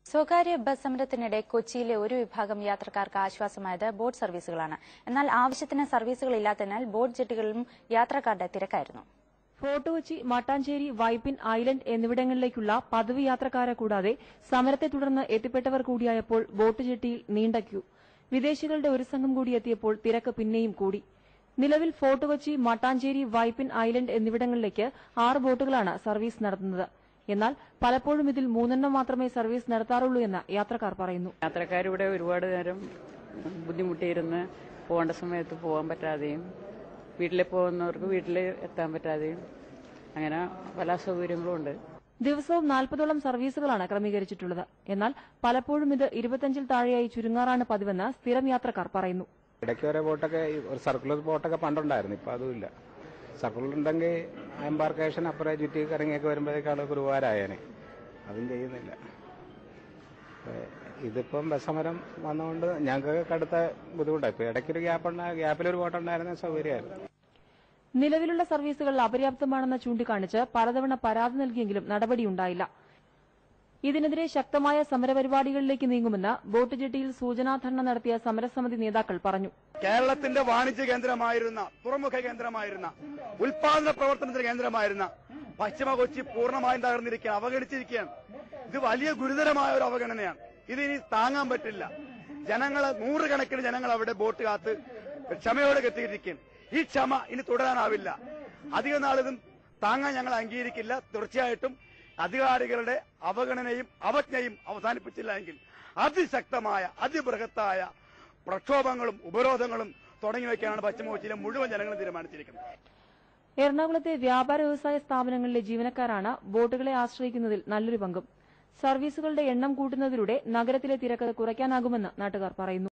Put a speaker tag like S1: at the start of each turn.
S1: സ്വകാര്യ ബസ് സമരത്തിനിടെ കൊച്ചിയിലെ ഒരു വിഭാഗം യാത്രക്കാർക്ക് ആശ്വാസമായത് ബോട്ട് സർവീസുകളാണ്. എന്നാൽ ആവശ്യത്തിന് സർവീസുകളില്ലാത്തതിനാൽ ബോട്ട് ജെട്ടികളിലും യാത്രക്കാരുടെ തിരക്കായിരുന്നു.
S2: ഫോർട്ട് കൊച്ചി, മട്ടാഞ്ചേരി, വൈപ്പിൻ ഐലൻഡ് എന്നിവിടങ്ങളിലേക്കുള്ള പതിവ് യാത്രക്കാരെ കൂടാതെ സമരത്തെ തുടർന്ന് എത്തിപ്പെട്ടവർ കൂടിയായപ്പോൾ ബോട്ട് ജെട്ടിയിൽ നീണ്ട ക്യൂ. വിദേശികളുടെ ഒരു സംഘം കൂടി എത്തിയപ്പോൾ തിരക്ക് പിന്നെയും കൂടി. നിലവിൽ ഫോർട്ട് കൊച്ചി, മട്ടാഞ്ചേരി, വൈപ്പിൻ ഐലൻഡ് എന്നിവിടങ്ങളിലേക്ക് 6 ബോട്ടുകളാണ് സർവീസ് നടത്തുന്നത്. എന്നാൽ പലപ്പോഴും ഇതിൽ 3 മാത്രമേ സർവീസ് നടത്താറുള്ളൂ എന്ന് യാത്രക്കാർ പറയുന്നു.
S3: യാത്രക്കാരിവിടെ ഒരുപാട് നേരം ബുദ്ധിമുട്ടിയിരുന്ന് പോകേണ്ട സമയത്ത് പോകാൻ പറ്റാതെയും വീട്ടിൽ പോകുന്നവർക്ക് വീട്ടിൽ എത്താൻ പറ്റാതെയും അങ്ങനെ പല അസൗകര്യങ്ങളും ഉണ്ട്.
S2: ദിവസവും 40ഓളം സർവീസുകളാണ് ക്രമീകരിച്ചിട്ടുള്ളത്. എന്നാൽ പലപ്പോഴും ഇത് 25-ൽ താഴെയായി ചുരുങ്ങാറാണ് പതിവെന്ന് സ്ഥിരം യാത്രക്കാർ പറയുന്നു.
S4: ഇടയ്ക്ക് വരെ ബോട്ടൊക്കെ സർക്കുലർ ബോട്ടൊക്കെ പണ്ടുണ്ടായിരുന്നു, ഇപ്പൊ അതുമില്ല. സർക്കുലർ ഉണ്ടെങ്കിൽ എംബാർക്കേഷൻ അപ്പുറം ചുറ്റി കറങ്ങിയൊക്കെ വരുമ്പോഴേക്കും ആളുകൾക്ക് ഒരുപാടായേനെ, അതും ചെയ്യുന്നില്ല. ഇതിപ്പം ബസ് സമരം വന്നുകൊണ്ട് ഞങ്ങൾക്ക് കടുത്ത ബുദ്ധിമുട്ടായി. ഇപ്പൊ ഇടയ്ക്കൊരു ഗ്യാപ്പിലൊരു ബോട്ടുണ്ടായിരുന്ന സൗകര്യമായിരുന്നു.
S2: നിലവിലുള്ള സർവീസുകൾ അപര്യാപ്തമാണെന്ന് ചൂണ്ടിക്കാണിച്ച് പലതവണ പരാതി നൽകിയെങ്കിലും നടപടിയുണ്ടായില്ല. ഇതിനെതിരെ ശക്തമായ സമരപരിപാടികളിലേക്ക് നീങ്ങുമെന്ന് ബോട്ട് ജെട്ടിയിൽ സൂചനാധർണ നടത്തിയ സമരസമിതി നേതാക്കൾ പറഞ്ഞു.
S5: കേരളത്തിന്റെ വാണിജ്യ കേന്ദ്രമായിരുന്ന, തുറമുഖ കേന്ദ്രമായിരുന്ന, ഉൽപാദന പ്രവർത്തനത്തിന്റെ കേന്ദ്രമായിരുന്ന പശ്ചിമ കൊച്ചി പൂർണ്ണമായും തകർന്നിരിക്കുകയാണ്, അവഗണിച്ചിരിക്കുകയാണ്. ഇത് വലിയ ഗുരുതരമായ ഒരു അവഗണനയാണ്. ഇതിനി താങ്ങാൻ പറ്റില്ല. നൂറുകണക്കിന് ജനങ്ങൾ അവിടെ ബോട്ട് കാത്ത് ക്ഷമയോടെ എത്തിയിരിക്കുകയാണ്. ഈ ക്ഷമ ഇനി തുടരാനാവില്ല. അധിക നാളിതും താങ്ങാൻ ഞങ്ങൾ അംഗീകരിക്കില്ല. തീർച്ചയായിട്ടും അധികാരികളുടെ അവഗണനയും അവജ്ഞയും അവസാനിപ്പിച്ചില്ല എങ്കിൽ അതിശക്തമായ അതിബൃഹത്തായ പ്രക്ഷോഭങ്ങളും ഉപരോധങ്ങളും തുടങ്ങി വയ്ക്കാനാണ് പശ്ചിമ കൊച്ചിയിലെ മുഴുവൻ ജനങ്ങളും തീരുമാനിച്ചിരിക്കുന്നത്.
S2: എറണാകുളത്തെ വ്യാപാര വ്യവസായ സ്ഥാപനങ്ങളിലെ ജീവനക്കാരാണ് ബോട്ടുകളെ ആശ്രയിക്കുന്നതിൽ നല്ലൊരു പങ്കും. സർവീസുകളുടെ എണ്ണം കൂട്ടുന്നതിലൂടെ നഗരത്തിലെ തിരക്ക് കുറയ്ക്കാനാകുമെന്ന് നാട്ടുകാർ പറയുന്നു.